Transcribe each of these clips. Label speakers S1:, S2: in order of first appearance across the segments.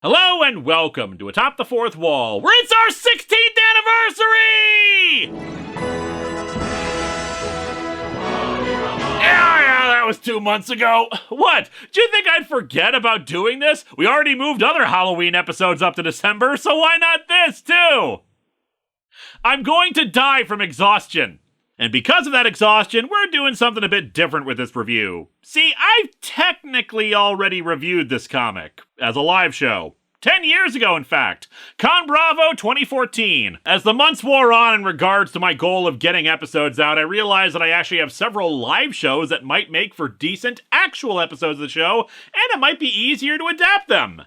S1: Hello and welcome to Atop the Fourth Wall, where it's our 16th anniversary! Yeah, that was 2 months ago. What? Do you think I'd forget about doing this? We already moved other Halloween episodes up to December, so why not this too? I'm going to die from exhaustion. And because of that exhaustion, we're doing something a bit different with this review. See, I've technically already reviewed this comic, as a live show. 10 years ago, in fact. Con Bravo 2014. As the months wore on in regards to my goal of getting episodes out, I realized that I actually have several live shows that might make for decent actual episodes of the show, and it might be easier to adapt them.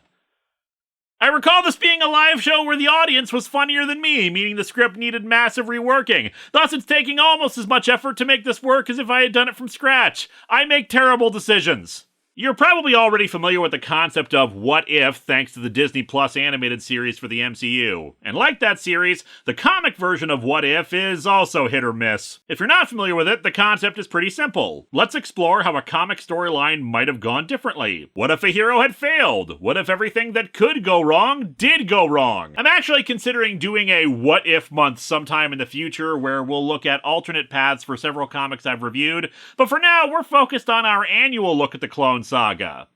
S1: I recall this being a live show where the audience was funnier than me, meaning the script needed massive reworking. Thus, it's taking almost as much effort to make this work as if I had done it from scratch. I make terrible decisions. You're probably already familiar with the concept of what if, thanks to the Disney Plus animated series for the MCU. And like that series, the comic version of What If is also hit or miss. If you're not familiar with it, the concept is pretty simple. Let's explore how a comic storyline might have gone differently. What if a hero had failed? What if everything that could go wrong did go wrong? I'm actually considering doing a What If month sometime in the future where we'll look at alternate paths for several comics I've reviewed, but for now, we're focused on our annual look at the Clone Saga.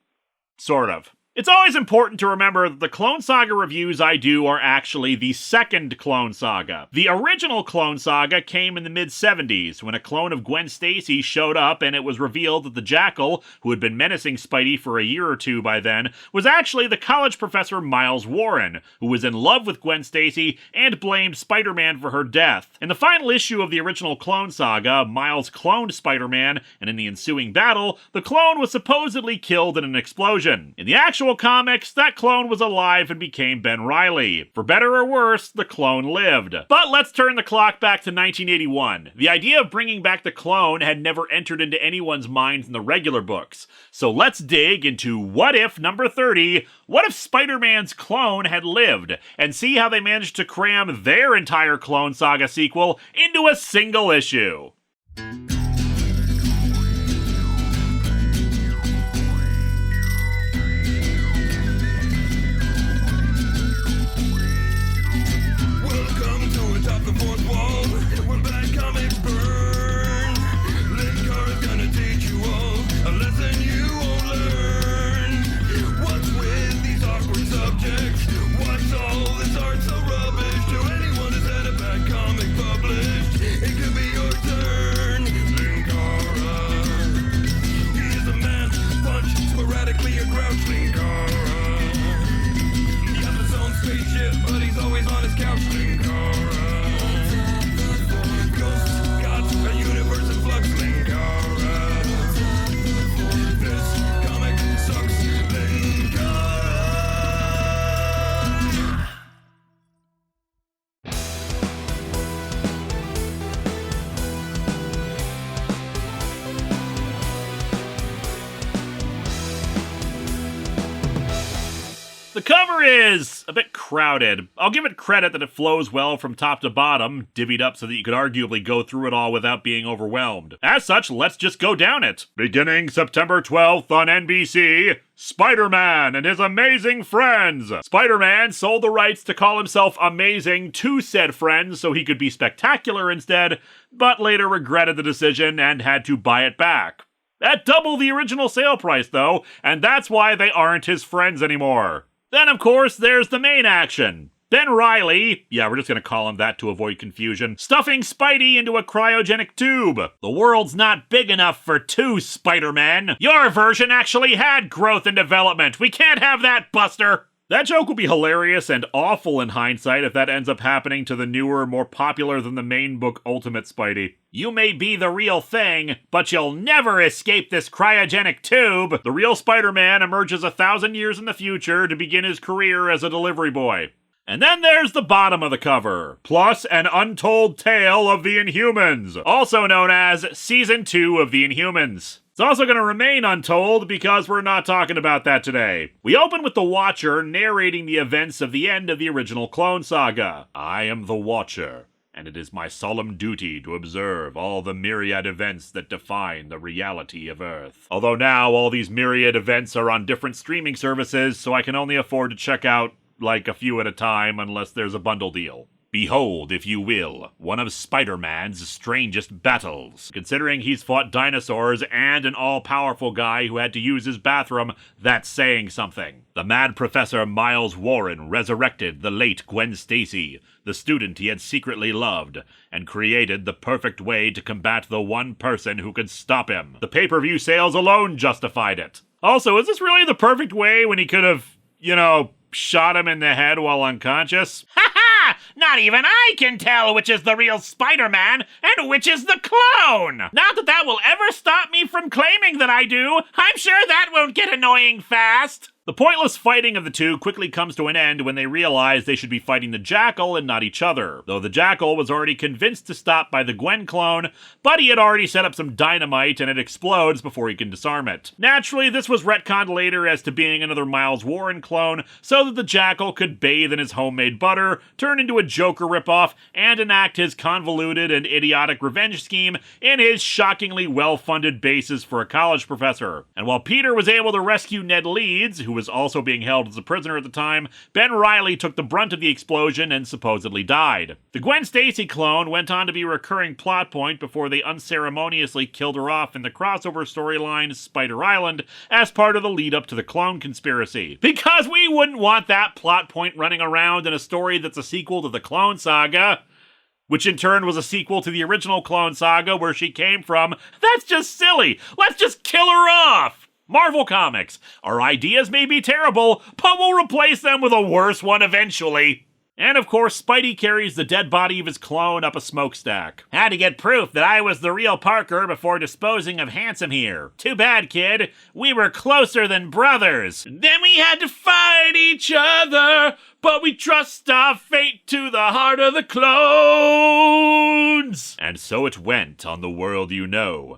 S1: Sort of. It's always important to remember that the Clone Saga reviews I do are actually the second Clone Saga. The original Clone Saga came in the mid-70s, when a clone of Gwen Stacy showed up and it was revealed that the Jackal, who had been menacing Spidey for a year or two by then, was actually the college professor Miles Warren, who was in love with Gwen Stacy and blamed Spider-Man for her death. In the final issue of the original Clone Saga, Miles cloned Spider-Man, and in the ensuing battle, the clone was supposedly killed in an explosion. In the actual comics, that clone was alive and became Ben Reilly. For better or worse, the clone lived. But let's turn the clock back to 1981. The idea of bringing back the clone had never entered into anyone's minds in the regular books. So let's dig into What If number 30, what if Spider-Man's clone had lived, and see how they managed to cram their entire Clone Saga sequel into a single issue.
S2: Atop the fourth wall, where bad comics burn. Linkara's gonna teach you all a lesson you won't learn. What's with these awkward subjects? What's all this art so rubbish? To anyone who's had a bad comic published, it could be your turn. Linkara, he is a man, punch, sporadically a grouch. Linkara, he has his own spaceship, but he's always on his couch. Linkara.
S1: The cover is a bit crowded. I'll give it credit that it flows well from top to bottom, divvied up so that you could arguably go through it all without being overwhelmed. As such, let's just go down it. Beginning September 12th on NBC, Spider-Man and his amazing friends. Spider-Man sold the rights to call himself amazing to said friends so he could be spectacular instead, but later regretted the decision and had to buy it back. At double the original sale price, though, and that's why they aren't his friends anymore. Then, of course, there's the main action. Ben Reilly, yeah, we're just gonna call him that to avoid confusion, stuffing Spidey into a cryogenic tube. The world's not big enough for two Spider-Men. Your version actually had growth and development. We can't have that, Buster. That joke will be hilarious and awful in hindsight if that ends up happening to the newer, more popular than the main book Ultimate Spidey. You may be the real thing, but you'll never escape this cryogenic tube. The real Spider-Man emerges 1,000 years in the future to begin his career as a delivery boy. And then there's the bottom of the cover, plus an untold tale of the Inhumans, also known as Season 2 of the Inhumans. It's also going to remain untold because we're not talking about that today. We open with the Watcher narrating the events of the end of the original Clone Saga. I am the Watcher, and it is my solemn duty to observe all the myriad events that define the reality of Earth. Although now all these myriad events are on different streaming services, so I can only afford to check out, like, a few at a time unless there's a bundle deal. Behold, if you will, one of Spider-Man's strangest battles. Considering he's fought dinosaurs and an all-powerful guy who had to use his bathroom, that's saying something. The mad Professor Miles Warren resurrected the late Gwen Stacy, the student he had secretly loved, and created the perfect way to combat the one person who could stop him. The pay-per-view sales alone justified it. Also, is this really the perfect way when he could have, shot him in the head while unconscious?
S3: Not even I can tell which is the real Spider-Man and which is the clone! Not that that will ever stop me from claiming that I do. I'm sure that won't get annoying fast.
S1: The pointless fighting of the two quickly comes to an end when they realize they should be fighting the Jackal and not each other, though the Jackal was already convinced to stop by the Gwen clone, but he had already set up some dynamite and it explodes before he can disarm it. Naturally, this was retconned later as to being another Miles Warren clone, so that the Jackal could bathe in his homemade butter, turn into a Joker ripoff, and enact his convoluted and idiotic revenge scheme in his shockingly well-funded bases for a college professor. And while Peter was able to rescue Ned Leeds, who was also being held as a prisoner at the time, Ben Reilly took the brunt of the explosion and supposedly died. The Gwen Stacy clone went on to be a recurring plot point before they unceremoniously killed her off in the crossover storyline Spider Island as part of the lead-up to the clone conspiracy. Because we wouldn't want that plot point running around in a story that's a sequel to the Clone Saga, which in turn was a sequel to the original Clone Saga where she came from. That's just silly! Let's just kill her off! Marvel Comics. Our ideas may be terrible, but we'll replace them with a worse one eventually. And of course, Spidey carries the dead body of his clone up a smokestack. Had to get proof that I was the real Parker before disposing of Handsome here. Too bad, kid. We were closer than brothers. Then we had to fight each other, but we trust our fate to the heart of the clones. And so it went on the world you know.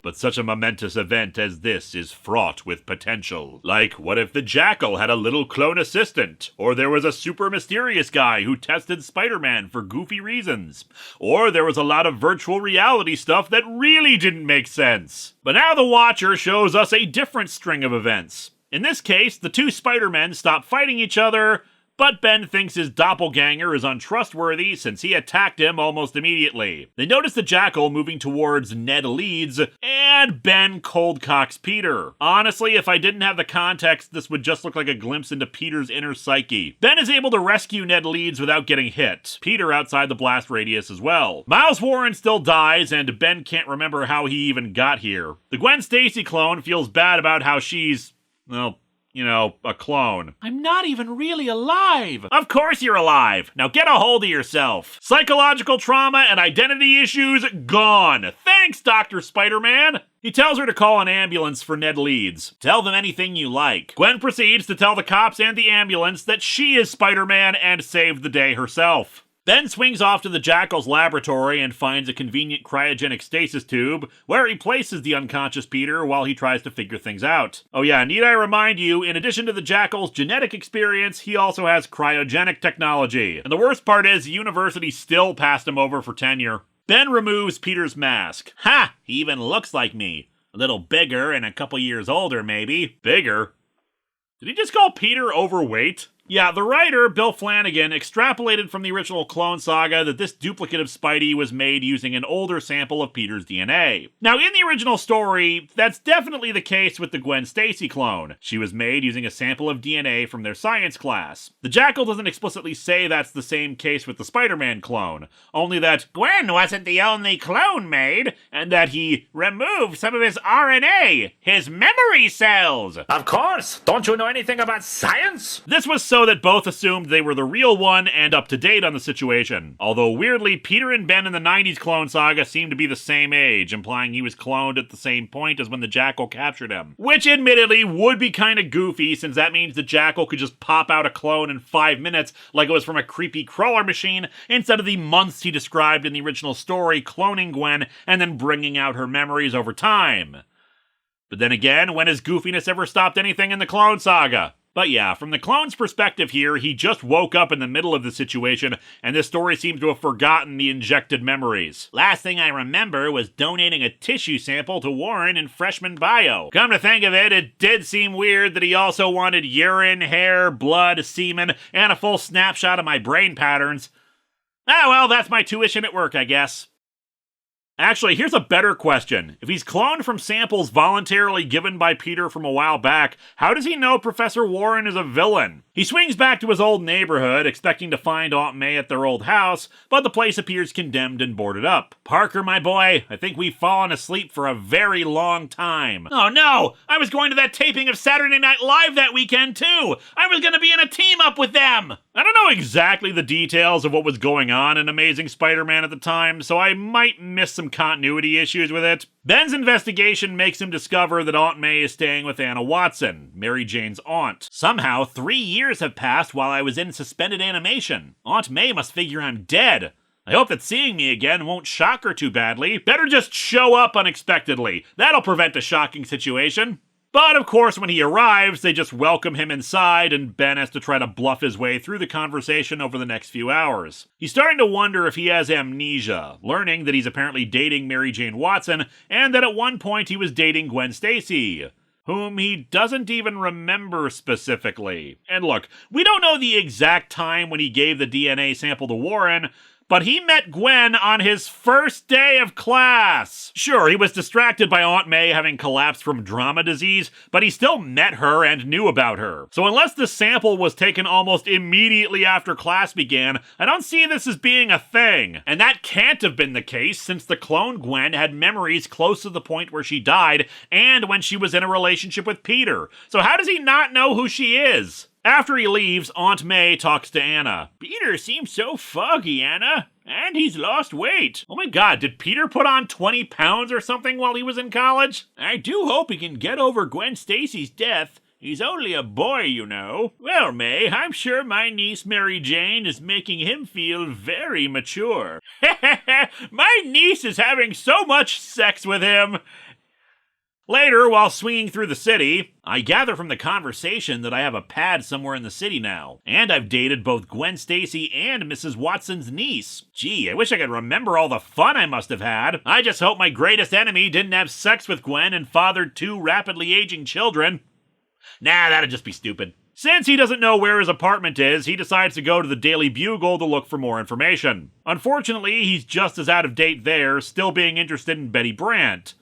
S1: But such a momentous event as this is fraught with potential. Like, what if the Jackal had a little clone assistant? Or there was a super mysterious guy who tested Spider-Man for goofy reasons? Or there was a lot of virtual reality stuff that really didn't make sense? But now the Watcher shows us a different string of events. In this case, the two Spider-Men stop fighting each other, but Ben thinks his doppelganger is untrustworthy since he attacked him almost immediately. They notice the Jackal moving towards Ned Leeds, and Ben cold-cocks Peter. Honestly, if I didn't have the context, this would just look like a glimpse into Peter's inner psyche. Ben is able to rescue Ned Leeds without getting hit. Peter outside the blast radius as well. Miles Warren still dies, and Ben can't remember how he even got here. The Gwen Stacy clone feels bad about how she's, well, a clone. I'm not even really alive. Of course you're alive. Now get a hold of yourself. Psychological trauma and identity issues gone. Thanks, Dr. Spider-Man. He tells her to call an ambulance for Ned Leeds. Tell them anything you like. Gwen proceeds to tell the cops and the ambulance that she is Spider-Man and saved the day herself. Ben swings off to the Jackal's laboratory and finds a convenient cryogenic stasis tube, where he places the unconscious Peter while he tries to figure things out. Oh yeah, need I remind you, in addition to the Jackal's genetic experience, he also has cryogenic technology. And the worst part is, the university still passed him over for tenure. Ben removes Peter's mask. Ha! He even looks like me. A little bigger and a couple years older, maybe. Bigger? Did he just call Peter overweight? Yeah, the writer, Bill Flanagan, extrapolated from the original Clone Saga that this duplicate of Spidey was made using an older sample of Peter's DNA. Now, in the original story, that's definitely the case with the Gwen Stacy clone. She was made using a sample of DNA from their science class. The Jackal doesn't explicitly say that's the same case with the Spider-Man clone, only that Gwen wasn't the only clone made, and that he removed some of his RNA, his memory cells.
S3: Of course! Don't you know anything about science?
S1: This was so that both assumed they were the real one and up to date on the situation. Although weirdly, Peter and Ben in the 90s Clone Saga seem to be the same age, implying he was cloned at the same point as when the Jackal captured him. Which admittedly would be kinda goofy, since that means the Jackal could just pop out a clone in 5 minutes like it was from a creepy crawler machine, instead of the months he described in the original story cloning Gwen and then bringing out her memories over time. But then again, when has goofiness ever stopped anything in the Clone Saga? But yeah, from the clone's perspective here, he just woke up in the middle of the situation, and this story seems to have forgotten the injected memories.
S3: Last thing I remember was donating a tissue sample to Warren in freshman bio.
S1: Come to think of it, it did seem weird that he also wanted urine, hair, blood, semen, and a full snapshot of my brain patterns. Ah well, that's my tuition at work, I guess. Actually, here's a better question. If he's cloned from samples voluntarily given by Peter from a while back, how does he know Professor Warren is a villain? He swings back to his old neighborhood, expecting to find Aunt May at their old house, but the place appears condemned and boarded up. Parker, my boy, I think we've fallen asleep for a very long time.
S3: Oh no! I was going to that taping of Saturday Night Live that weekend too! I was gonna be in a team up with them!
S1: I don't know exactly the details of what was going on in Amazing Spider-Man at the time, so I might miss some continuity issues with it. Ben's investigation makes him discover that Aunt May is staying with Anna Watson, Mary Jane's aunt. Somehow, 3 years have passed while I was in suspended animation. Aunt May must figure I'm dead. I hope that seeing me again won't shock her too badly. Better just show up unexpectedly. That'll prevent a shocking situation. But of course, when he arrives, they just welcome him inside, and Ben has to try to bluff his way through the conversation over the next few hours. He's starting to wonder if he has amnesia, learning that he's apparently dating Mary Jane Watson, and that at one point he was dating Gwen Stacy, whom he doesn't even remember specifically. And look, we don't know the exact time when he gave the DNA sample to Warren, but he met Gwen on his first day of class. Sure, he was distracted by Aunt May having collapsed from drama disease, but he still met her and knew about her. So unless the sample was taken almost immediately after class began, I don't see this as being a thing. And that can't have been the case, since the clone Gwen had memories close to the point where she died and when she was in a relationship with Peter. So how does he not know who she is? After he leaves, Aunt May talks to Anna.
S3: Peter seems so foggy, Anna. And he's lost weight.
S1: Oh my god, did Peter put on 20 pounds or something while he was in college?
S3: I do hope he can get over Gwen Stacy's death. He's only a boy, you know. Well, May, I'm sure my niece Mary Jane is making him feel very mature. My niece is having so much sex with him.
S1: Later, while swinging through the city, I gather from the conversation that I have a pad somewhere in the city now, and I've dated both Gwen Stacy and Mrs. Watson's niece. Gee, I wish I could remember all the fun I must have had. I just hope my greatest enemy didn't have sex with Gwen and fathered 2 rapidly aging children. Nah, that'd just be stupid. Since he doesn't know where his apartment is, he decides to go to the Daily Bugle to look for more information. Unfortunately, he's just as out of date there, still being interested in Betty Brant,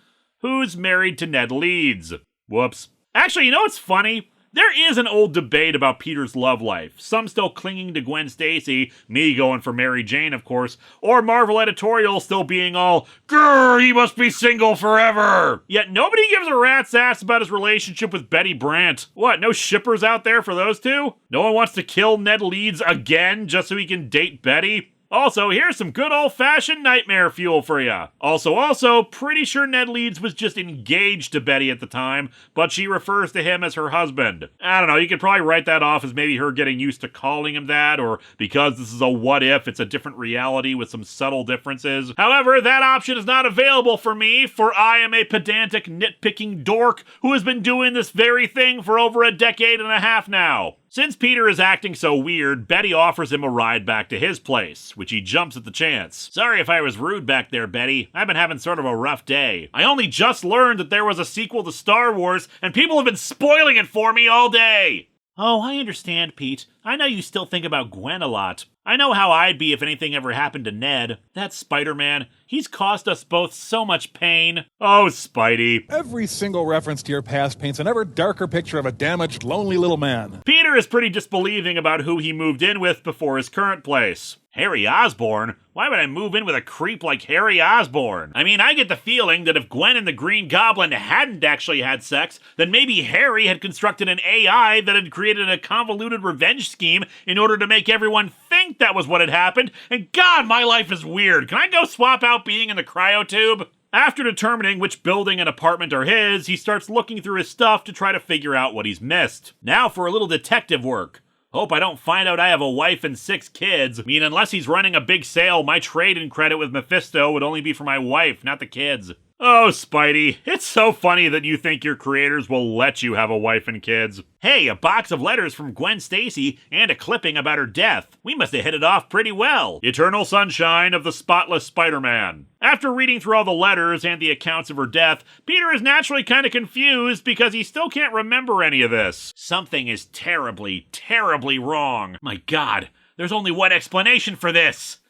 S1: who's married to Ned Leeds. Whoops. Actually, you know what's funny? There is an old debate about Peter's love life. Some still clinging to Gwen Stacy, me going for Mary Jane, of course, or Marvel Editorial still being all, grrr, he must be single forever! Yet nobody gives a rat's ass about his relationship with Betty Brant. What, no shippers out there for those two? No one wants to kill Ned Leeds again just so he can date Betty? Also, here's some good old-fashioned nightmare fuel for ya. Also, pretty sure Ned Leeds was just engaged to Betty at the time, but she refers to him as her husband. I don't know, you could probably write that off as maybe her getting used to calling him that, or because this is a what-if, it's a different reality with some subtle differences. However, that option is not available for me, for I am a pedantic, nitpicking dork who has been doing this very thing for over a decade and a half now. Since Peter is acting so weird, Betty offers him a ride back to his place, which he jumps at the chance. Sorry if I was rude back there, Betty. I've been having sort of a rough day. I only just learned that there was a sequel to Star Wars, and people have been spoiling it for me all day. Oh, I understand, Pete. I know you still think about Gwen a lot. I know how I'd be if anything ever happened to Ned. That Spider-Man, he's caused us both so much pain. Oh, Spidey.
S4: Every single reference to your past paints an ever darker picture of a damaged, lonely little man.
S1: Peter is pretty disbelieving about who he moved in with before his current place. Harry Osborn? Why would I move in with a creep like Harry Osborn? I mean, I get the feeling that if Gwen and the Green Goblin hadn't actually had sex, then maybe Harry had constructed an AI that had created a convoluted revenge scheme in order to make everyone think that was what had happened. And God, my life is weird. Can I go swap out being in the cryotube? After determining which building and apartment are his, he starts looking through his stuff to try to figure out what he's missed. Now for a little detective work. Hope I don't find out I have a wife and 6 kids. I mean, unless he's running a big sale, my trade-in credit with Mephisto would only be for my wife, not the kids. Oh, Spidey, it's so funny that you think your creators will let you have a wife and kids. Hey, a box of letters from Gwen Stacy and a clipping about her death. We must have hit it off pretty well. Eternal sunshine of the spotless Spider-Man. After reading through all the letters and the accounts of her death, Peter is naturally kind of confused because he still can't remember any of this. Something is terribly, terribly wrong. My God, there's only one explanation for this.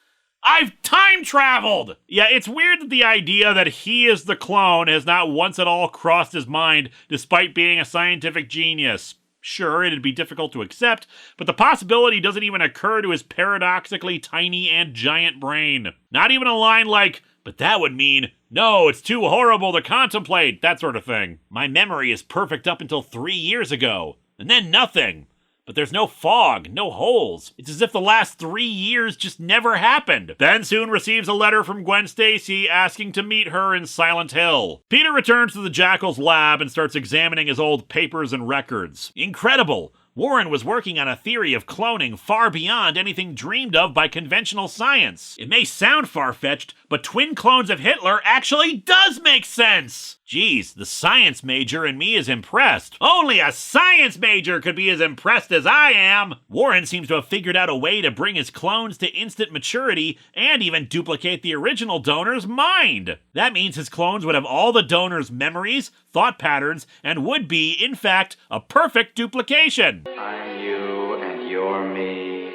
S1: I've time traveled! Yeah, it's weird that the idea that he is the clone has not once at all crossed his mind despite being a scientific genius. Sure, it'd be difficult to accept, but the possibility doesn't even occur to his paradoxically tiny and giant brain. Not even a line like, but that would mean, no, it's too horrible to contemplate, that sort of thing. My memory is perfect up until 3 years ago, and then nothing. But there's no fog, no holes. It's as if the last 3 years just never happened. Ben soon receives a letter from Gwen Stacy asking to meet her in Silent Hill. Peter returns to the Jackal's lab and starts examining his old papers and records. Incredible! Warren was working on a theory of cloning far beyond anything dreamed of by conventional science. It may sound far-fetched, but twin clones of Hitler actually does make sense! Geez, the science major in me is impressed. Only a science major could be as impressed as I am! Warren seems to have figured out a way to bring his clones to instant maturity and even duplicate the original donor's mind. That means his clones would have all the donor's memories, thought patterns, and would be, in fact, a perfect duplication.
S5: I'm you and you're me,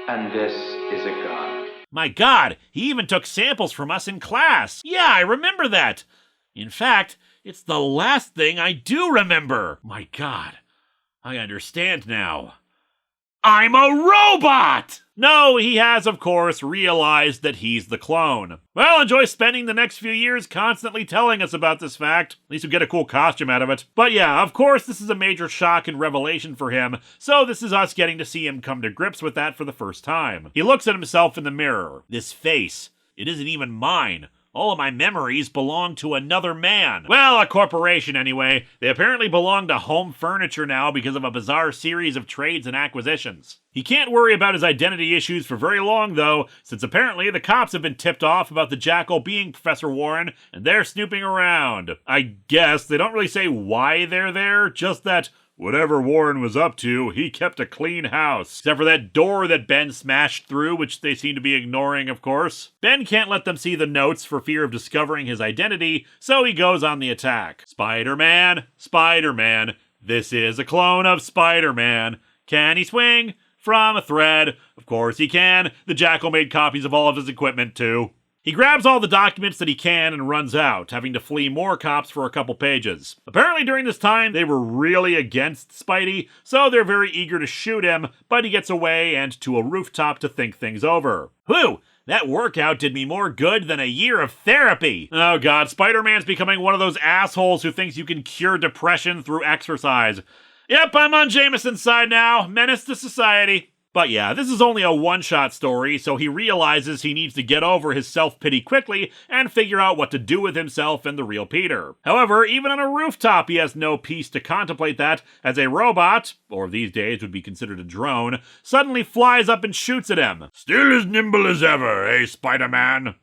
S5: and this is a gun.
S1: My God, he even took samples from us in class. Yeah, I remember that. In fact, it's the last thing I do remember. My God, I understand now. I'm a robot! No, he has, of course, realized that he's the clone. Well, enjoy spending the next few years constantly telling us about this fact. At least you'll get a cool costume out of it. But yeah, of course, this is a major shock and revelation for him, so this is us getting to see him come to grips with that for the first time. He looks at himself in the mirror. This face, it isn't even mine. All of my memories belong to another man. Well, a corporation anyway. They apparently belong to Home Furniture now because of a bizarre series of trades and acquisitions. He can't worry about his identity issues for very long, though, since apparently the cops have been tipped off about the Jackal being Professor Warren, and they're snooping around. I guess they don't really say why they're there, just that whatever Warren was up to, he kept a clean house. Except for that door that Ben smashed through, which they seem to be ignoring, of course. Ben can't let them see the notes for fear of discovering his identity, so he goes on the attack. Spider-Man, Spider-Man, this is a clone of Spider-Man. Can he swing from a thread? Of course he can. The Jackal made copies of all of his equipment, too. He grabs all the documents that he can and runs out, having to flee more cops for a couple pages. Apparently during this time, they were really against Spidey, so they're very eager to shoot him, but he gets away and to a rooftop to think things over. Whew! That workout did me more good than a year of therapy! Oh God, Spider-Man's becoming one of those assholes who thinks you can cure depression through exercise. Yep, I'm on Jameson's side now. Menace to society. But yeah, this is only a one-shot story, so he realizes he needs to get over his self-pity quickly and figure out what to do with himself and the real Peter. However, even on a rooftop, he has no peace to contemplate that, as a robot, or these days would be considered a drone, suddenly flies up and shoots at him. Still as nimble as ever, eh, Spider-Man?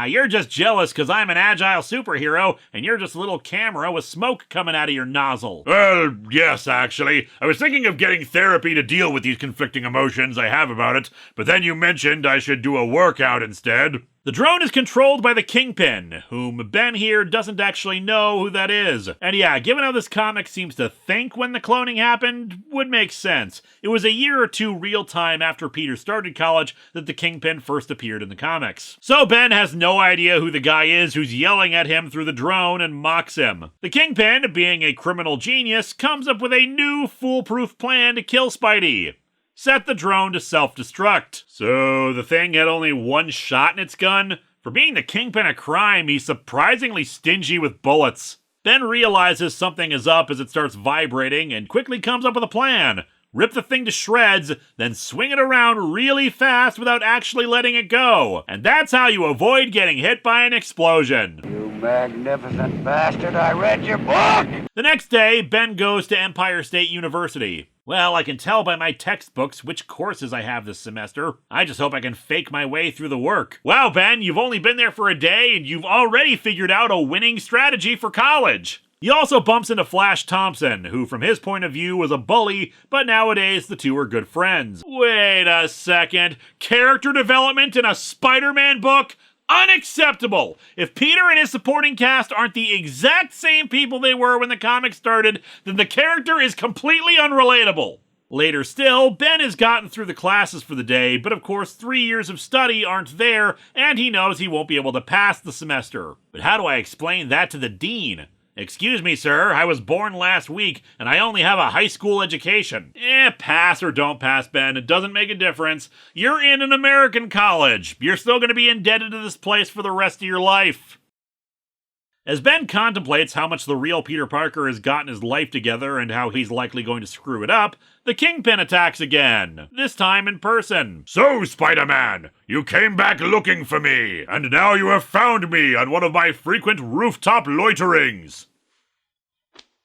S1: You're just jealous because I'm an agile superhero, and you're just a little camera with smoke coming out of your nozzle. Well, yes, actually. I was thinking of getting therapy to deal with these conflicting emotions I have about it, but then you mentioned I should do a workout instead. The drone is controlled by the Kingpin, whom Ben here doesn't actually know who that is. And yeah, given how this comic seems to think when the cloning happened, would make sense. It was a year or two real time after Peter started college that the Kingpin first appeared in the comics. So Ben has no idea who the guy is who's yelling at him through the drone and mocks him. The Kingpin, being a criminal genius, comes up with a new foolproof plan to kill Spidey. Set the drone to self-destruct. So the thing had only one shot in its gun? For being the Kingpin of crime, he's surprisingly stingy with bullets. Ben realizes something is up as it starts vibrating and quickly comes up with a plan. Rip the thing to shreds, then swing it around really fast without actually letting it go. And that's how you avoid getting hit by an explosion.
S6: You magnificent bastard, I read your book!
S1: The next day, Ben goes to Empire State University. Well, I can tell by my textbooks which courses I have this semester. I just hope I can fake my way through the work. Wow, Ben, you've only been there for a day and you've already figured out a winning strategy for college. He also bumps into Flash Thompson, who from his point of view was a bully, but nowadays the two are good friends. Wait a second. Character development in a Spider-Man book? Unacceptable! If Peter and his supporting cast aren't the exact same people they were when the comic started, then the character is completely unrelatable. Later still, Ben has gotten through the classes for the day, but of course 3 years of study aren't there, and he knows he won't be able to pass the semester. But how do I explain that to the dean? Excuse me, sir, I was born last week, and I only have a high school education. Pass or don't pass, Ben, it doesn't make a difference. You're in an American college. You're still going to be indebted to this place for the rest of your life. As Ben contemplates how much the real Peter Parker has gotten his life together and how he's likely going to screw it up, the Kingpin attacks again, this time in person.
S2: So, Spider-Man, you came back looking for me, and now you have found me on one of my frequent rooftop loiterings.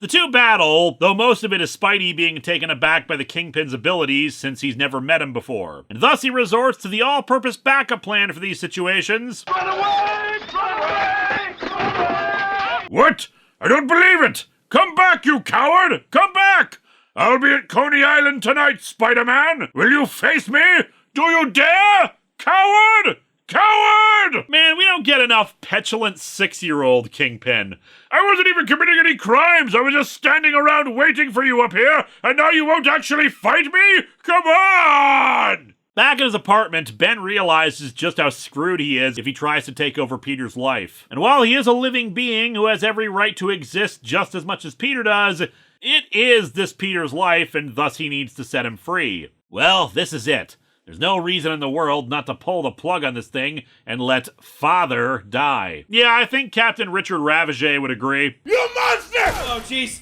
S1: The two battle, though most of it is Spidey being taken aback by the Kingpin's abilities since he's never met him before, and thus he resorts to the all-purpose backup plan for these situations.
S2: Run away! Run away! Run away! What? I don't believe it! Come back, you coward! Come back! I'll be at Coney Island tonight, Spider-Man! Will you face me? Do you dare? Coward! Coward!
S1: Man, we don't get enough petulant 6-year-old Kingpin.
S2: I wasn't even committing any crimes! I was just standing around waiting for you up here, and now you won't actually fight me? Come on!
S1: Back at his apartment, Ben realizes just how screwed he is if he tries to take over Peter's life. And while he is a living being who has every right to exist just as much as Peter does, it is this Peter's life, and thus he needs to set him free. Well, this is it. There's no reason in the world not to pull the plug on this thing and let Father die. Yeah, I think Captain Richard Ravager would agree.
S2: You monster!
S3: Oh, jeez.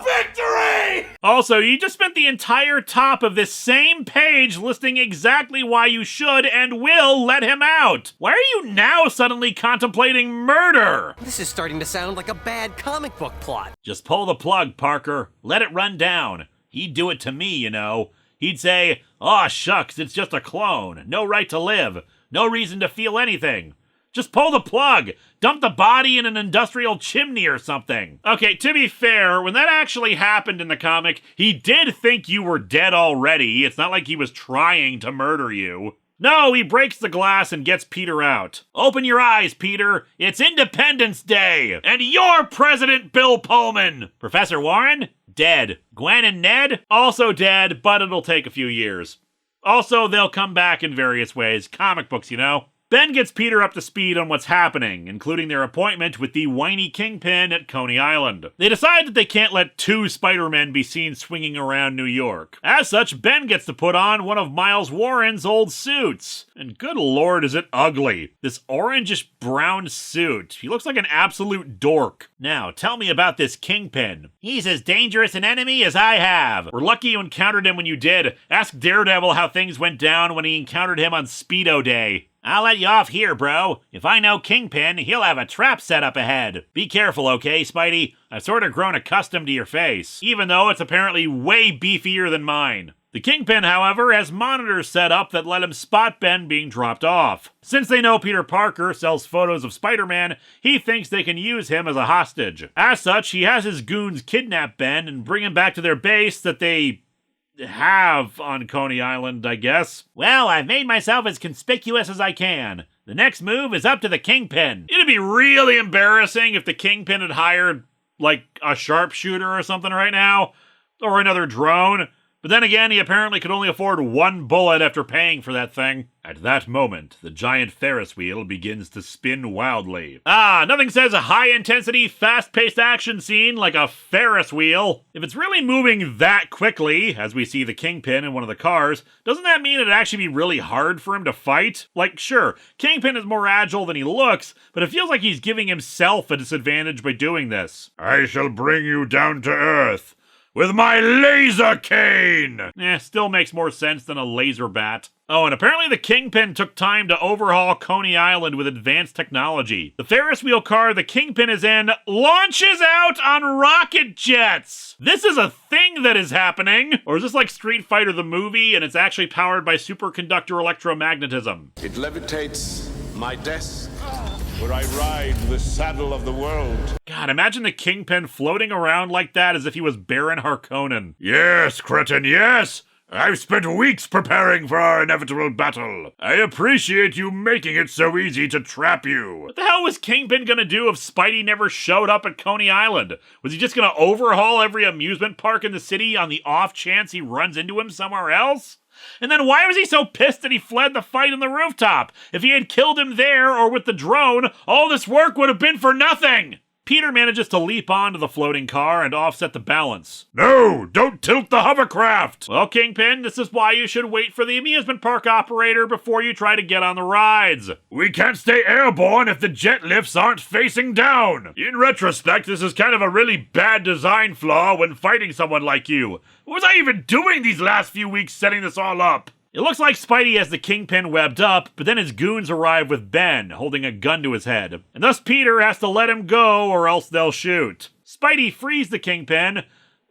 S2: Victory!
S1: Also, you just spent the entire top of this same page listing exactly why you should and will let him out. Why are you now suddenly contemplating murder?
S6: This is starting to sound like a bad comic book plot.
S1: Just pull the plug, Parker. Let it run down. He'd do it to me, you know. He'd say, "Aw, shucks, it's just a clone. No right to live. No reason to feel anything. Just pull the plug. Dump the body in an industrial chimney or something." Okay, to be fair, when that actually happened in the comic, he did think you were dead already. It's not like he was trying to murder you. No, he breaks the glass and gets Peter out. Open your eyes, Peter. It's Independence Day. And you're President Bill Pullman. Professor Warren? Dead. Gwen and Ned? Also dead, but it'll take a few years. Also, they'll come back in various ways. Comic books, you know. Ben gets Peter up to speed on what's happening, including their appointment with the whiny Kingpin at Coney Island. They decide that they can't let two Spider-Men be seen swinging around New York. As such, Ben gets to put on one of Miles Warren's old suits. And good lord, is it ugly. This orangish-brown suit. He looks like an absolute dork. Now, tell me about this Kingpin. He's as dangerous an enemy as I have. We're lucky you encountered him when you did. Ask Daredevil how things went down when he encountered him on Speedo Day. I'll let you off here, bro. If I know Kingpin, he'll have a trap set up ahead. Be careful, okay, Spidey? I've sort of grown accustomed to your face, even though it's apparently way beefier than mine. The Kingpin, however, has monitors set up that let him spot Ben being dropped off. Since they know Peter Parker sells photos of Spider-Man, he thinks they can use him as a hostage. As such, he has his goons kidnap Ben and bring him back to their base that they have on Coney Island, I guess. Well, I've made myself as conspicuous as I can. The next move is up to the Kingpin. It'd be really embarrassing if the Kingpin had hired, like, a sharpshooter or something right now. Or another drone. But then again, he apparently could only afford one bullet after paying for that thing. At that moment, the giant Ferris wheel begins to spin wildly. Nothing says a high-intensity, fast-paced action scene like a Ferris wheel. If it's really moving that quickly, as we see the Kingpin in one of the cars, doesn't that mean it'd actually be really hard for him to fight? Like, sure, Kingpin is more agile than he looks, but it feels like he's giving himself a disadvantage by doing this.
S2: I shall bring you down to earth.
S1: with my laser cane! Still makes more sense than a laser bat. Oh, and apparently the Kingpin took time to overhaul Coney Island with advanced technology. The Ferris wheel car the Kingpin is in launches out on rocket jets! This is a thing that is happening! Or is this like Street Fighter the movie and it's actually powered by superconductor electromagnetism?
S7: It levitates my desk, where I ride the saddle of the world.
S1: God, imagine the Kingpin floating around like that as if he was Baron Harkonnen. Yes, cretin, yes! I've spent weeks preparing for our inevitable battle. I appreciate you making it so easy to trap you. What the hell was Kingpin gonna do if Spidey never showed up at Coney Island? Was he just gonna overhaul every amusement park in the city on the off chance he runs into him somewhere else? And then why was he so pissed that he fled the fight on the rooftop? If he had killed him there or with the drone, all this work would have been for nothing! Peter manages to leap onto the floating car and offset the balance. No, don't tilt the hovercraft! Well, Kingpin, this is why you should wait for the amusement park operator before you try to get on the rides. We can't stay airborne if the jet lifts aren't facing down. In retrospect, this is kind of a really bad design flaw when fighting someone like you. What was I even doing these last few weeks setting this all up? It looks like Spidey has the Kingpin webbed up, but then his goons arrive with Ben, holding a gun to his head. And thus Peter has to let him go or else they'll shoot. Spidey frees the Kingpin,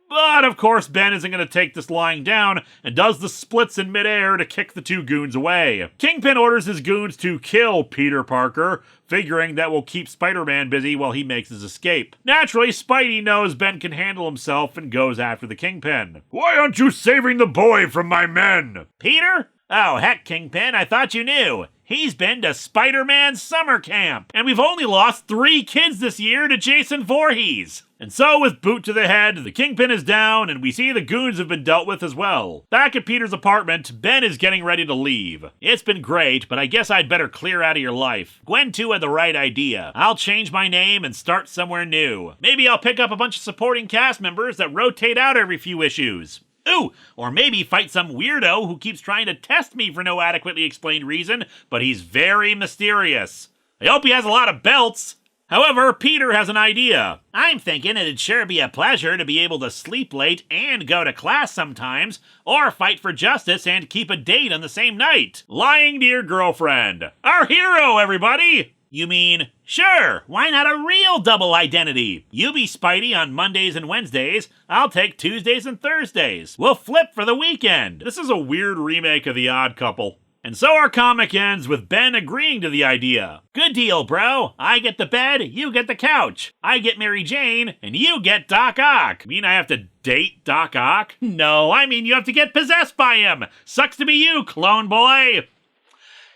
S1: but of course Ben isn't going to take this lying down and does the splits in midair to kick the two goons away. Kingpin orders his goons to kill Peter Parker, figuring that will keep Spider-Man busy while he makes his escape. Naturally, Spidey knows Ben can handle himself and goes after the Kingpin. Why aren't you saving the boy from my men? Peter? Oh, heck, Kingpin, I thought you knew. He's been to Spider-Man's summer camp. And we've only lost 3 kids this year to Jason Voorhees. And so, with boot to the head, the Kingpin is down, and we see the goons have been dealt with as well. Back at Peter's apartment, Ben is getting ready to leave. It's been great, but I guess I'd better clear out of your life. Gwen 2 had the right idea. I'll change my name and start somewhere new. Maybe I'll pick up a bunch of supporting cast members that rotate out every few issues. Ooh, or maybe fight some weirdo who keeps trying to test me for no adequately explained reason, but he's very mysterious. I hope he has a lot of belts. However, Peter has an idea. I'm thinking it'd sure be a pleasure to be able to sleep late and go to class sometimes, or fight for justice and keep a date on the same night. Lying to your girlfriend. Our hero, everybody! You mean, sure, why not a real double identity? You be Spidey on Mondays and Wednesdays, I'll take Tuesdays and Thursdays. We'll flip for the weekend. This is a weird remake of The Odd Couple. And so our comic ends with Ben agreeing to the idea. Good deal, bro. I get the bed, you get the couch. I get Mary Jane, and you get Doc Ock. Mean I have to date Doc Ock? No, I mean you have to get possessed by him. Sucks to be you, clone boy.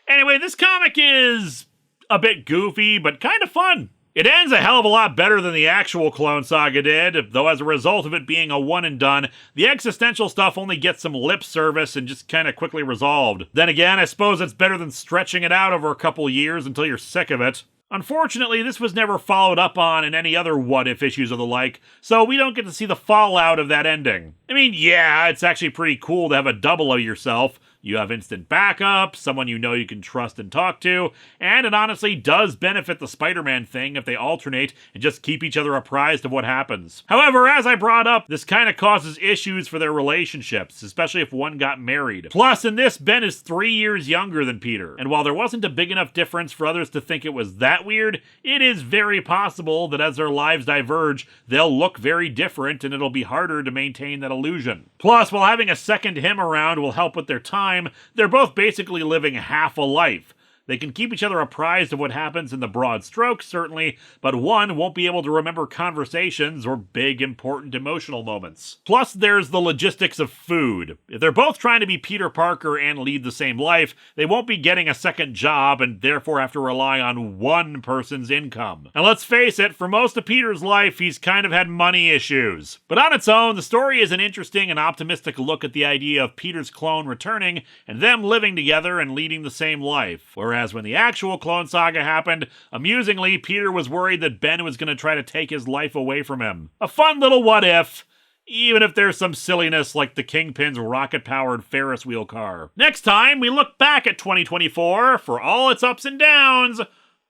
S1: Anyway, this comic is a bit goofy, but kind of fun. It ends a hell of a lot better than the actual Clone Saga did, though as a result of it being a one and done, the existential stuff only gets some lip service and just kind of quickly resolved. Then again, I suppose it's better than stretching it out over a couple years until you're sick of it. Unfortunately, this was never followed up on in any other what-if issues or the like, so we don't get to see the fallout of that ending. I mean, yeah, it's actually pretty cool to have a double of yourself. You have instant backup, someone you know you can trust and talk to, and it honestly does benefit the Spider-Man thing if they alternate and just keep each other apprised of what happens. However, as I brought up, this kind of causes issues for their relationships, especially if one got married. Plus, in this, Ben is 3 years younger than Peter, and while there wasn't a big enough difference for others to think it was that weird, it is very possible that as their lives diverge, they'll look very different and it'll be harder to maintain that illusion. Plus, while having a second him around will help with their time, they're both basically living half a life. They can keep each other apprised of what happens in the broad strokes, certainly, but one won't be able to remember conversations or big, important emotional moments. Plus, there's the logistics of food. If they're both trying to be Peter Parker and lead the same life, they won't be getting a second job and therefore have to rely on one person's income. And let's face it, for most of Peter's life, he's kind of had money issues. But on its own, the story is an interesting and optimistic look at the idea of Peter's clone returning and them living together and leading the same life. Whereas when the actual Clone Saga happened, amusingly, Peter was worried that Ben was going to try to take his life away from him. A fun little what-if, even if there's some silliness like the Kingpin's rocket-powered Ferris wheel car. Next time, we look back at 2024 for all its ups and downs,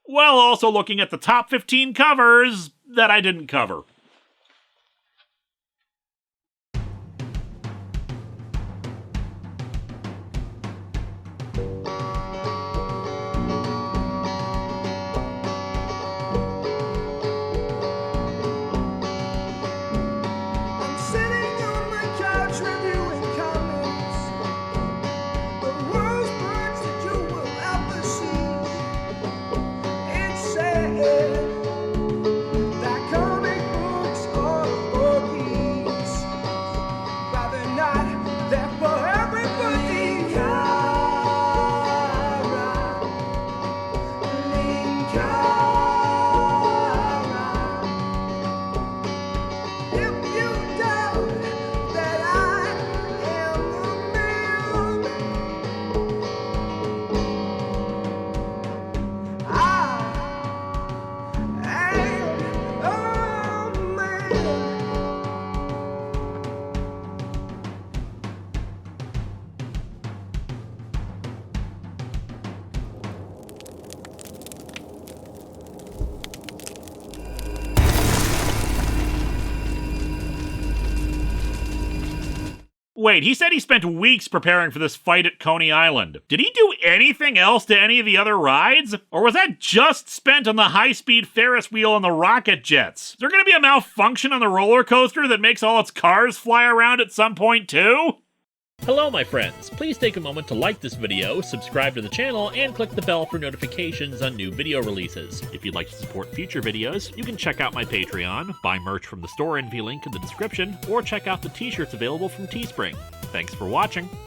S1: while also looking at the top 15 covers that I didn't cover. Wait, he said he spent weeks preparing for this fight at Coney Island. Did he do anything else to any of the other rides? Or was that just spent on the high-speed Ferris wheel and the rocket jets? Is there gonna be a malfunction on the roller coaster that makes all its cars fly around at some point too?
S8: Hello my friends, please take a moment to like this video, subscribe to the channel, and click the bell for notifications on new video releases. If you'd like to support future videos, you can check out my Patreon, buy merch from the store NV link in the description, or check out the t-shirts available from Teespring. Thanks for watching!